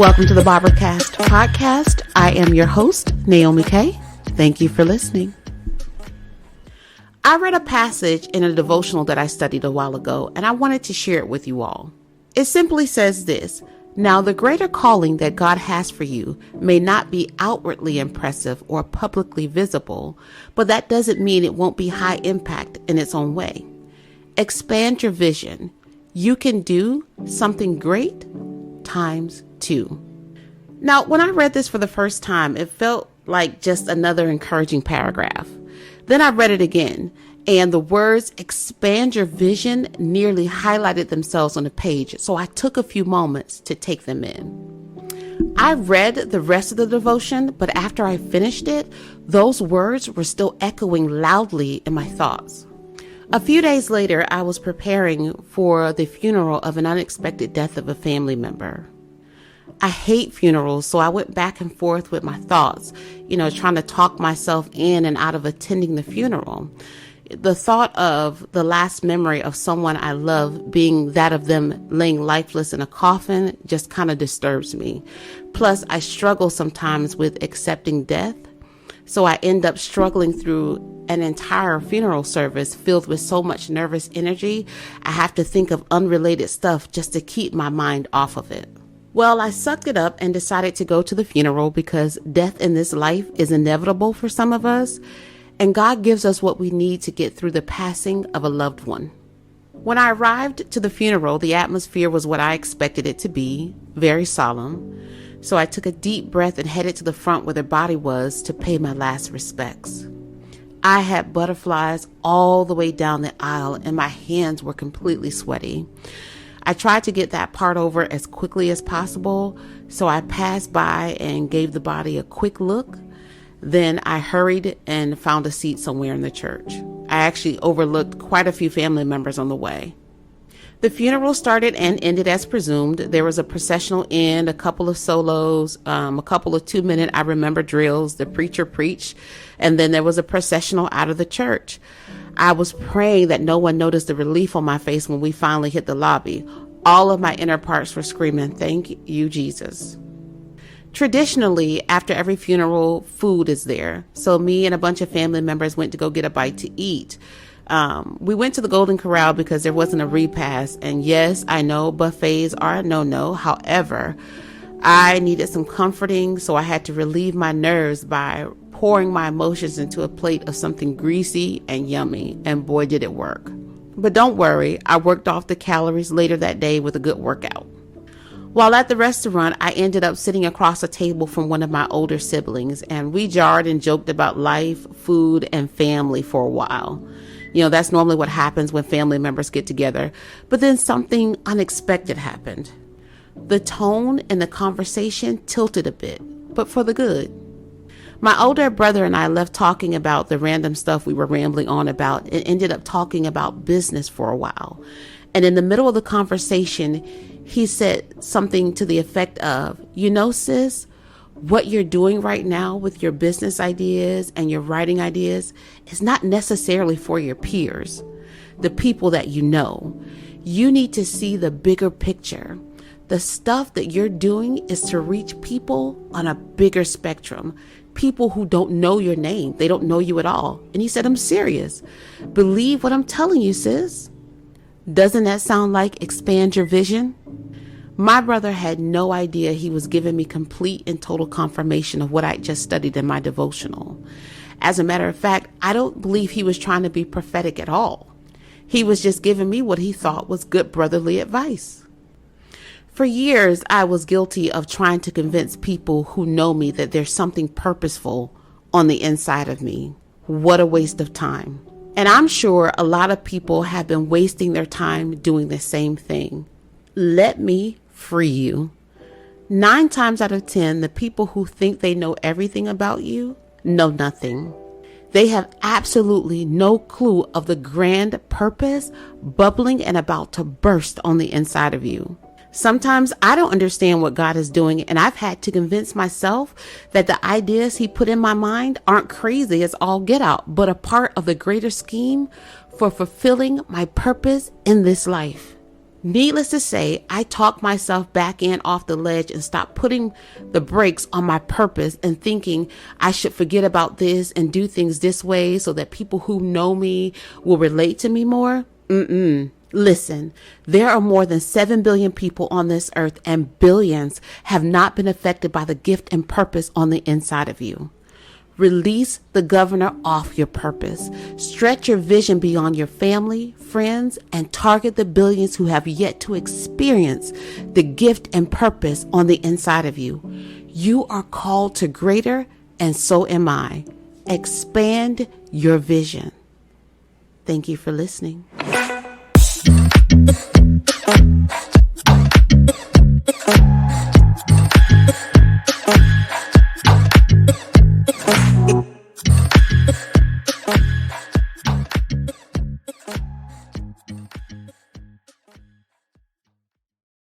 Welcome to the Barbercast podcast. I am your host, Naomi K. Thank you for listening. I read a passage in a devotional that I studied a while ago, and I wanted to share it with you all. It simply says this: now the greater calling that God has for you may not be outwardly impressive or publicly visible, but that doesn't mean it won't be high impact in its own way. Expand your vision. You can do something great times two. Now, when I read this for the first time, it felt like just another encouraging paragraph. Then I read it again, and the words expand your vision nearly highlighted themselves on the page, so I took a few moments to take them in. I read the rest of the devotion, but after I finished it, those words were still echoing loudly in my thoughts. A few days later, I was preparing for the funeral of an unexpected death of a family member. I hate funerals, so I went back and forth with my thoughts, trying to talk myself in and out of attending the funeral. The thought of the last memory of someone I love being that of them laying lifeless in a coffin just kind of disturbs me. Plus, I struggle sometimes with accepting death, so I end up struggling through an entire funeral service filled with so much nervous energy. I have to think of unrelated stuff just to keep my mind off of it. Well, I sucked it up and decided to go to the funeral because death in this life is inevitable for some of us, and God gives us what we need to get through the passing of a loved one. When I arrived to the funeral, the atmosphere was what I expected it to be, very solemn. So I took a deep breath and headed to the front where the body was to pay my last respects. I had butterflies all the way down the aisle and my hands were completely sweaty. I tried to get that part over as quickly as possible, so I passed by and gave the body a quick look. Then I hurried and found a seat somewhere in the church. I actually overlooked quite a few family members on the way. The funeral started and ended as presumed. There was a processional end, a couple of solos, a couple of 2-minute I remember drills, the preacher preached, and then there was a processional out of the church. I was praying that no one noticed the relief on my face when we finally hit the lobby. All of my inner parts were screaming, "Thank you, Jesus." Traditionally, after every funeral, food is there. So me and a bunch of family members went to go get a bite to eat. We went to the Golden Corral because there wasn't a repast. And yes, I know buffets are a no-no. However, I needed some comforting, so I had to relieve my nerves by pouring my emotions into a plate of something greasy and yummy. And boy, did it work. But don't worry, I worked off the calories later that day with a good workout. While at the restaurant, I ended up sitting across a table from one of my older siblings, and we jarred and joked about life, food, and family for a while. That's normally what happens when family members get together. But then something unexpected happened. The tone in the conversation tilted a bit, but for the good. My older brother and I left talking about the random stuff we were rambling on about and ended up talking about business for a while. And in the middle of the conversation, he said something to the effect of, sis, what you're doing right now with your business ideas and your writing ideas is not necessarily for your peers, the people that you know. You need to see the bigger picture. The stuff that you're doing is to reach people on a bigger spectrum, people who don't know your name. They don't know you at all. And he said, I'm serious. Believe what I'm telling you, sis. Doesn't that sound like expand your vision? My brother had no idea he was giving me complete and total confirmation of what I just studied in my devotional. As a matter of fact, I don't believe he was trying to be prophetic at all. He was just giving me what he thought was good brotherly advice. For years, I was guilty of trying to convince people who know me that there's something purposeful on the inside of me. What a waste of time. And I'm sure a lot of people have been wasting their time doing the same thing. Let me free you. 9 times out of 10, the people who think they know everything about you know nothing. They have absolutely no clue of the grand purpose bubbling and about to burst on the inside of you. Sometimes I don't understand what God is doing, and I've had to convince myself that the ideas he put in my mind aren't crazy as all get out, but a part of the greater scheme for fulfilling my purpose in this life. Needless to say, I talked myself back in off the ledge and stopped putting the brakes on my purpose and thinking I should forget about this and do things this way so that people who know me will relate to me more. Listen, there are more than 7 billion people on this earth, and billions have not been affected by the gift and purpose on the inside of you. Release the governor off your purpose. Stretch your vision beyond your family, friends, and target the billions who have yet to experience the gift and purpose on the inside of you. You are called to greater, and so am I. Expand your vision. Thank you for listening.